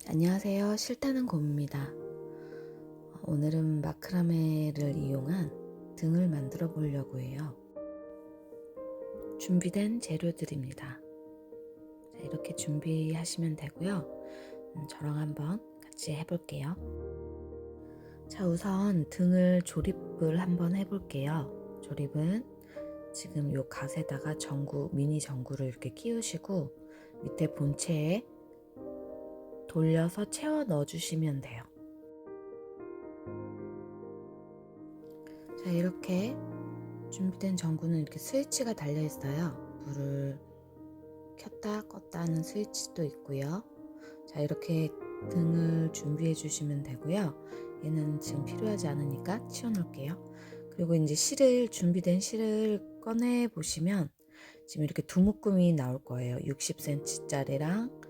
안녕하세요. 싫다는 곰입니다. 오늘은 마크라메를 이용한 등을 만들어 보려고 해요. 준비된 재료들입니다. 자, 이렇게 준비하시면 되고요. 저랑 한번 같이 해볼게요. 자, 우선 등을 조립을 한번 해볼게요. 조립은 지금 요 갓에다가 전구, 미니 전구를 이렇게 끼우시고 밑에 본체에 돌려서 채워 넣어주시면 돼요. 자, 이렇게 준비된 전구는 이렇게 스위치가 달려 있어요. 불을 켰다 껐다 하는 스위치도 있고요. 자, 이렇게 등을 준비해 주시면 되고요. 얘는 지금 필요하지 않으니까 치워 놓을게요. 그리고 이제 준비된 실을 꺼내 보시면 지금 이렇게 두 묶음이 나올 거예요. 60cm 짜리랑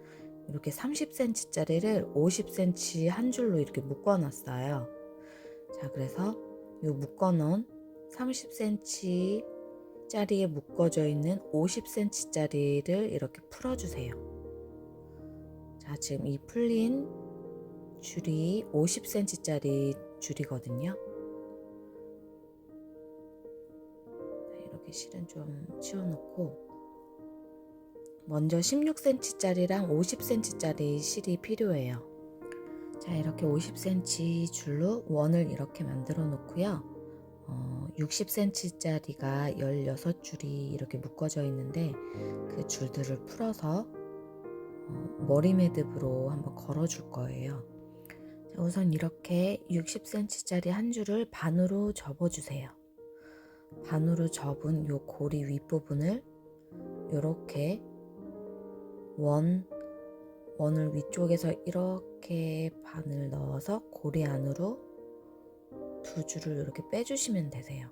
이렇게 30cm 짜리를 50cm 한 줄로 이렇게 묶어 놨어요. 자, 그래서 이 묶어 놓은 30cm 짜리에 묶어져 있는 50cm 짜리를 이렇게 풀어주세요. 자, 지금 이 풀린 줄이 50cm 짜리 줄이거든요. 자, 이렇게 실은 좀 치워놓고 먼저 16cm 짜리랑 50cm 짜리 실이 필요해요. 자, 이렇게 50cm 줄로 원을 이렇게 만들어 놓고요. 60cm 짜리가 16줄이 이렇게 묶어져 있는데 그 줄들을 풀어서 머리 매듭으로 한번 걸어 줄 거예요. 자, 우선 이렇게 60cm 짜리 한 줄을 반으로 접어 주세요. 반으로 접은 요 고리 윗부분을 이렇게 원을 위쪽에서 이렇게 반을 넣어서 고리 안으로 두 줄을 이렇게 빼주시면 되세요.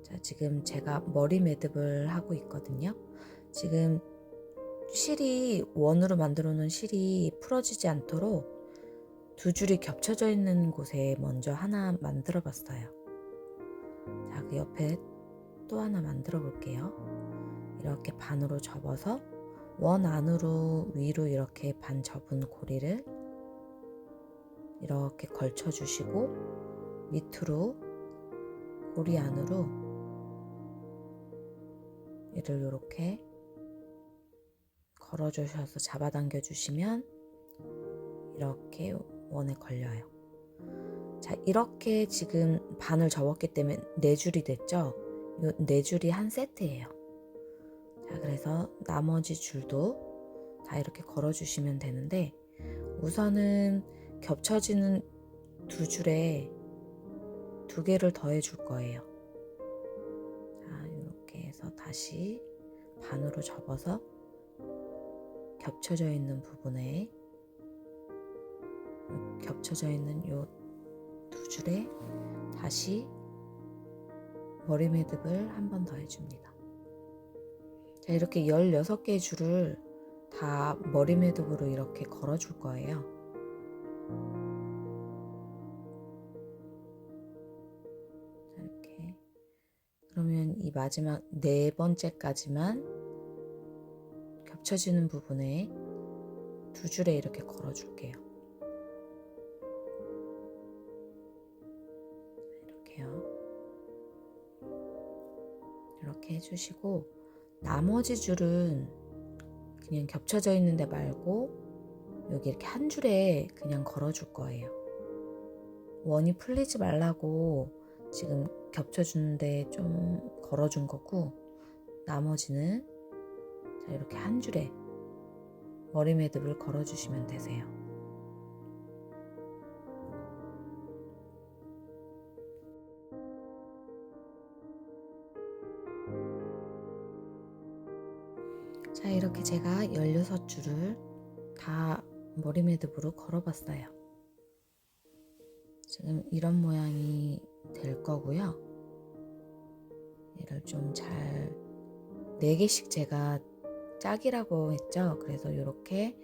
자, 지금 제가 머리 매듭을 하고 있거든요. 지금 원으로 만들어 놓은 실이 풀어지지 않도록 두 줄이 겹쳐져 있는 곳에 먼저 하나 만들어 봤어요. 자, 그 옆에 또 하나 만들어 볼게요. 이렇게 반으로 접어서 원 안으로 위로 이렇게 반 접은 고리를 이렇게 걸쳐 주시고 밑으로 고리 안으로 얘를 이렇게 걸어 주셔서 잡아당겨 주시면 이렇게 원에 걸려요. 자, 이렇게 지금 반을 접었기 때문에 4줄이 됐죠? 이 4줄이 한 세트예요. 자, 그래서 나머지 줄도 다 이렇게 걸어 주시면 되는데 우선은 겹쳐지는 두 줄에 2개를 더해 줄 거예요. 자, 이렇게 해서 다시 반으로 접어서 겹쳐져 있는 부분에 겹쳐져 있는 요 2줄에 다시 머리 매듭을 한 번 더 해줍니다. 자, 이렇게 16개의 줄을 다 머리 매듭으로 이렇게 걸어 줄 거예요. 자, 이렇게 그러면 이 마지막 4번째까지만 겹쳐지는 부분에 2줄에 이렇게 걸어 줄게요. 이렇게요. 이렇게 해주시고 나머지 줄은 그냥 겹쳐져 있는데 말고 여기 이렇게 한 줄에 그냥 걸어 줄 거예요. 원이 풀리지 말라고 지금 겹쳐주는데 좀 걸어준 거고 나머지는 자, 이렇게 한 줄에 머리 매듭을 걸어 주시면 되세요. 자, 이렇게 제가 16줄을 다 머리 매듭으로 걸어 봤어요. 지금 이런 모양이 될 거고요. 얘를 좀 잘 4개씩 제가 짝이라고 했죠. 그래서 이렇게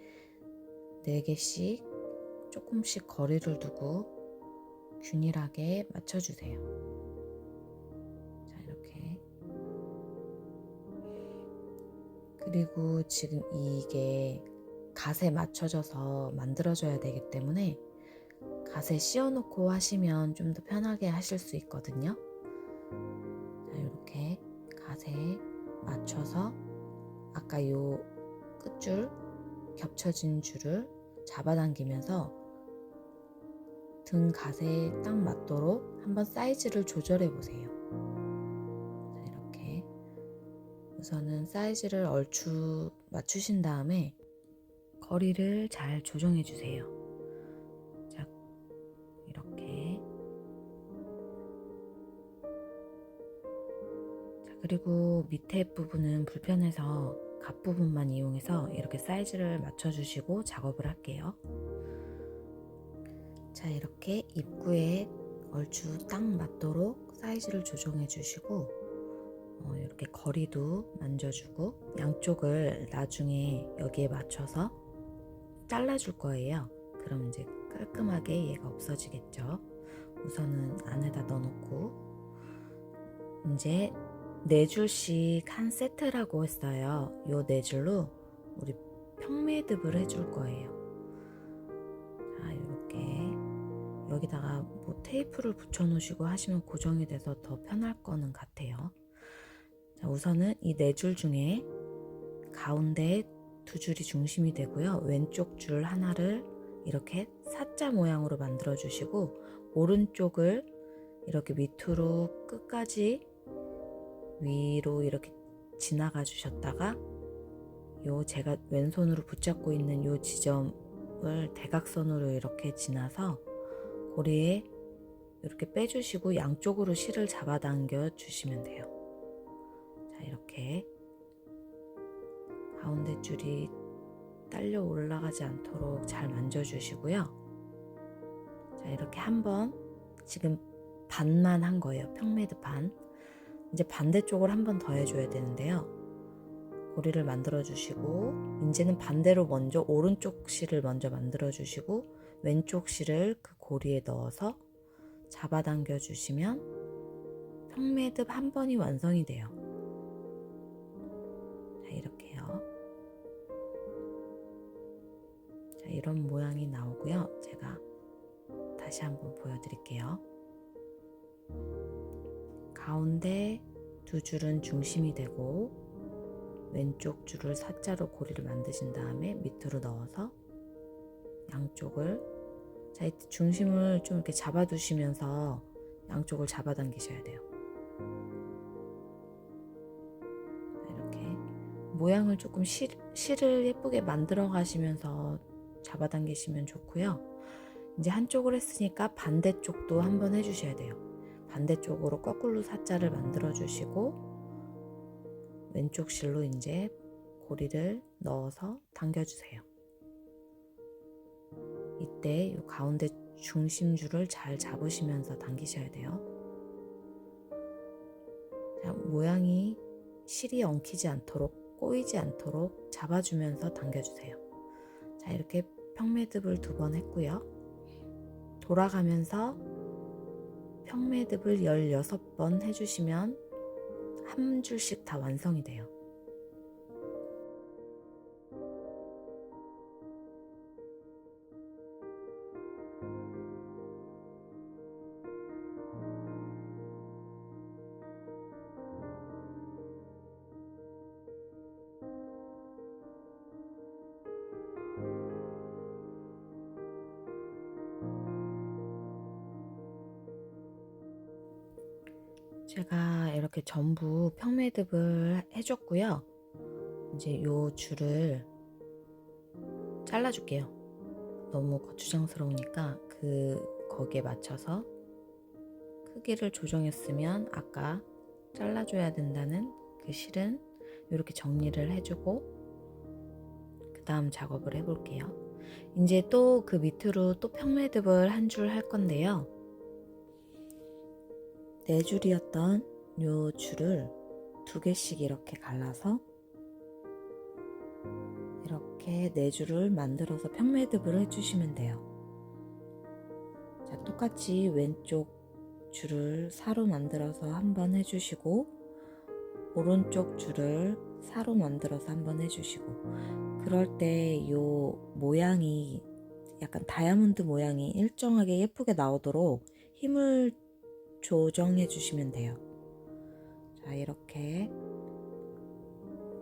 4개씩 조금씩 거리를 두고 균일하게 맞춰주세요. 자, 이렇게 그리고 지금 이게 갓에 맞춰져서 만들어져야 되기 때문에 갓에 씌워놓고 하시면 좀 더 편하게 하실 수 있거든요. 자, 이렇게 갓에 맞춰서 아까 요 끝줄 겹쳐진 줄을 잡아당기면서 등 갓에 딱 맞도록 한번 사이즈를 조절해 보세요. 자, 이렇게 우선은 사이즈를 얼추 맞추신 다음에 거리를 잘 조정해 주세요. 자, 이렇게. 자, 그리고 밑에 부분은 불편해서 갓 부분만 이용해서 이렇게 사이즈를 맞춰 주시고 작업을 할게요. 자, 이렇게 입구에 얼추 딱 맞도록 사이즈를 조정해 주시고 이렇게 거리도 만져주고 양쪽을 나중에 여기에 맞춰서 잘라줄 거예요. 그럼 이제 깔끔하게 얘가 없어지겠죠. 우선은 안에다 넣어놓고 이제 4줄씩 한 세트라고 했어요. 요 4줄로 우리 평매듭을 해줄 거예요. 자, 이렇게 여기다가 뭐 테이프를 붙여 놓으시고 하시면 고정이 돼서 더 편할 거는 같아요. 자, 우선은 이 4줄 중에 가운데 2줄이 중심이 되고요. 왼쪽 줄 하나를 이렇게 사자 모양으로 만들어 주시고 오른쪽을 이렇게 밑으로 끝까지 위로 이렇게 지나가 주셨다가 요 제가 왼손으로 붙잡고 있는 요 지점을 대각선으로 이렇게 지나서 고리에 이렇게 빼주시고 양쪽으로 실을 잡아당겨 주시면 돼요. 자, 이렇게 가운데 줄이 딸려 올라가지 않도록 잘 만져주시고요. 자, 이렇게 한번 지금 반만 한 거예요. 평매듭 반. 이제 반대쪽을 한 번 더 해줘야 되는데요. 고리를 만들어 주시고 이제는 반대로 먼저 오른쪽 실을 먼저 만들어 주시고 왼쪽 실을 그 고리에 넣어서 잡아당겨 주시면 평매듭 한 번이 완성이 돼요. 자, 이렇게요. 자, 이런 모양이 나오고요. 제가 다시 한번 보여드릴게요. 가운데 2줄은 중심이 되고 왼쪽 줄을 사자로 고리를 만드신 다음에 밑으로 넣어서 양쪽을 자, 이때 중심을 좀 이렇게 잡아두시면서 양쪽을 잡아당기셔야 돼요. 이렇게 모양을 조금 실을 예쁘게 만들어 가시면서 잡아당기시면 좋고요. 이제 한쪽을 했으니까 반대쪽도 한번 해주셔야 돼요. 반대쪽으로 거꾸로 사자를 만들어 주시고 왼쪽 실로 이제 고리를 넣어서 당겨주세요. 이때 이 가운데 중심줄을 잘 잡으시면서 당기셔야 돼요. 자, 모양이 실이 엉키지 않도록 꼬이지 않도록 잡아주면서 당겨주세요. 자, 이렇게 평매듭을 2번 했고요. 돌아가면서 평매듭을 16번 해주시면 한 줄씩 다 완성이 돼요. 제가 이렇게 전부 평매듭을 해줬고요. 이제 요 줄을 잘라줄게요. 너무 거추장스러우니까 거기에 맞춰서 크기를 조정했으면 아까 잘라줘야 된다는 그 실은 이렇게 정리를 해주고 그 다음 작업을 해볼게요. 이제 또 그 밑으로 또 평매듭을 한 줄 할 건데요. 4줄이었던 요 줄을 2개씩 이렇게 갈라서 이렇게 4줄을 만들어서 평매듭을 해주시면 돼요. 자, 똑같이 왼쪽 줄을 4로 만들어서 한번 해주시고 오른쪽 줄을 사로 만들어서 한번 해주시고, 그럴 때 요 모양이 약간 다이아몬드 모양이 일정하게 예쁘게 나오도록 힘을 조정해 주시면 돼요. 자, 이렇게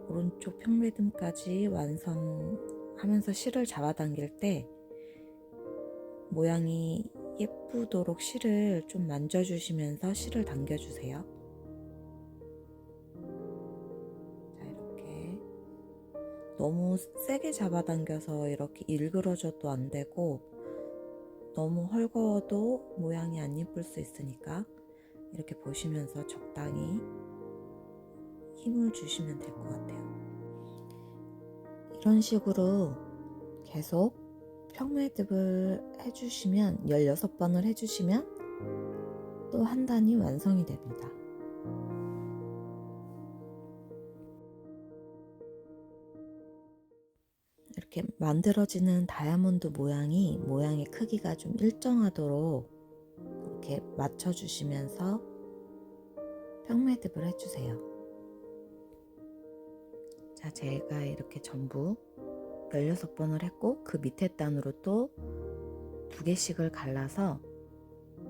오른쪽 평매듭까지 완성하면서 실을 잡아당길 때 모양이 예쁘도록 실을 좀 만져주시면서 실을 당겨주세요. 자, 이렇게 너무 세게 잡아당겨서 이렇게 일그러져도 안 되고 너무 헐거워도 모양이 안 예쁠 수 있으니까 이렇게 보시면서 적당히 힘을 주시면 될 것 같아요. 이런 식으로 계속 평매듭을 해주시면 16번을 해주시면 또 한 단이 완성이 됩니다. 이렇게 만들어지는 다이아몬드 모양의 크기가 좀 일정하도록 이렇게 맞춰주시면서 평매듭을 해주세요. 자, 제가 이렇게 전부 16번을 했고 그 밑에 단으로 또 2개씩을 갈라서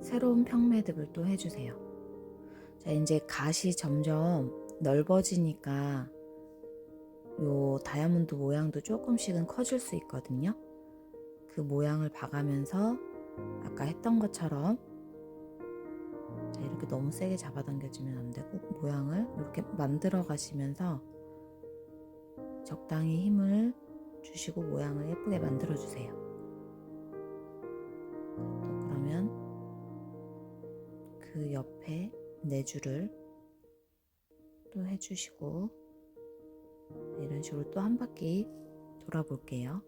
새로운 평매듭을 또 해주세요. 자, 이제 갓이 점점 넓어지니까 요 다이아몬드 모양도 조금씩은 커질 수 있거든요. 그 모양을 봐가면서 아까 했던 것처럼, 자, 이렇게 너무 세게 잡아당겨지면 안 되고 모양을 이렇게 만들어 가시면서 적당히 힘을 주시고 모양을 예쁘게 만들어 주세요. 또 그러면 그 옆에 4줄을 또 해주시고 이런 식으로 또 한 바퀴 돌아볼게요.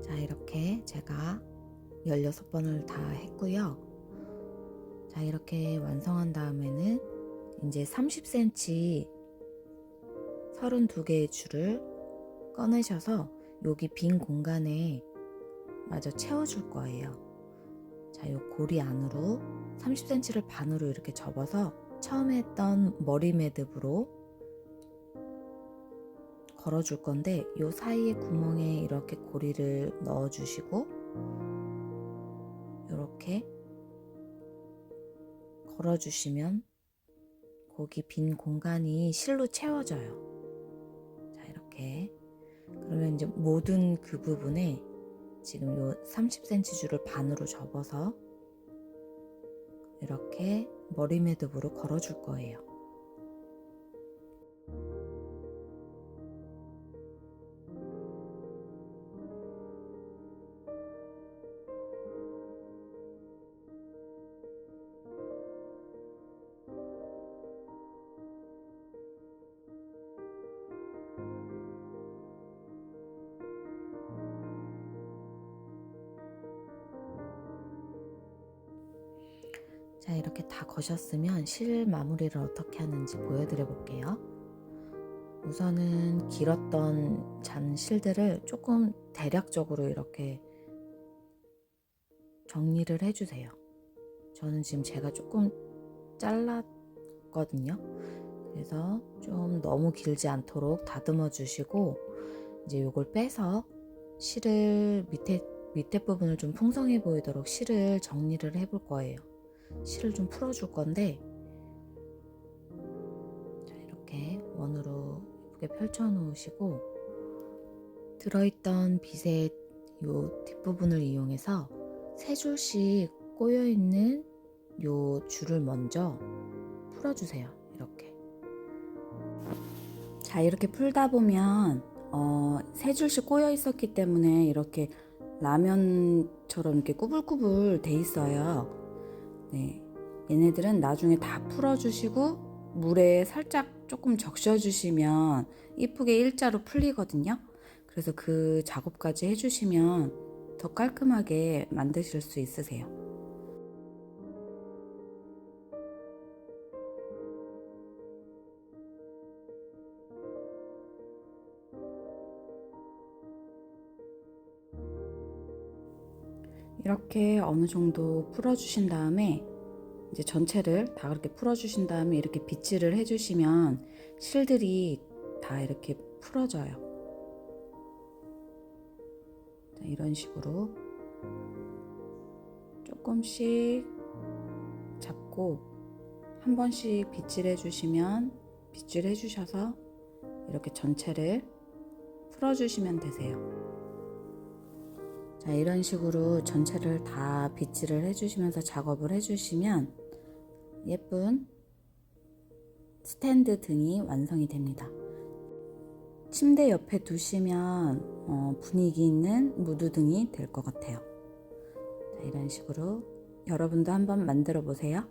자, 이렇게 제가 16번을 다 했고요. 자, 이렇게 완성한 다음에는 이제 30cm 32개의 줄을 꺼내셔서 여기 빈 공간에 마저 채워줄 거예요. 자, 요 고리 안으로 30cm를 반으로 이렇게 접어서 처음에 했던 머리 매듭으로 걸어줄 건데 요 사이에 구멍에 이렇게 고리를 넣어주시고 이렇게 걸어주시면 거기 빈 공간이 실로 채워져요. 자, 이렇게 그러면 이제 모든 그 부분에 지금 요 30cm 줄을 반으로 접어서 이렇게 머리 매듭으로 걸어줄 거예요. 자, 이렇게 다 거셨으면 실 마무리를 어떻게 하는지 보여드려 볼게요. 우선은 길었던 잔 실들을 조금 대략적으로 이렇게 정리를 해주세요. 저는 지금 제가 조금 잘랐거든요. 그래서 좀 너무 길지 않도록 다듬어 주시고 이제 요걸 빼서 실을 밑에 부분을 좀 풍성해 보이도록 실을 정리를 해볼 거예요. 실을 좀 풀어줄 건데, 자, 이렇게 원으로 예쁘게 펼쳐 놓으시고 들어있던 빗의 요 뒷부분을 이용해서 3줄씩 꼬여있는 요 줄을 먼저 풀어주세요. 이렇게. 자, 이렇게 풀다 보면 3줄씩 꼬여 있었기 때문에 이렇게 라면처럼 이렇게 꾸불꾸불 돼 있어요. 네, 얘네들은 나중에 다 풀어주시고 물에 살짝 조금 적셔주시면 이쁘게 일자로 풀리거든요. 그래서 그 작업까지 해주시면 더 깔끔하게 만드실 수 있으세요. 이렇게 어느 정도 풀어주신 다음에 이제 전체를 다 그렇게 풀어주신 다음에 이렇게 빗질을 해주시면 실들이 다 이렇게 풀어져요. 자, 이런 식으로 조금씩 잡고 한 번씩 빗질해 주시면 빗질해 주셔서 이렇게 전체를 풀어 주시면 되세요. 자, 이런 식으로 전체를 다 빗질을 해 주시면서 작업을 해 주시면 예쁜 스탠드 등이 완성이 됩니다. 침대 옆에 두시면 분위기 있는 무드등이 될 것 같아요. 자, 이런 식으로 여러분도 한번 만들어 보세요.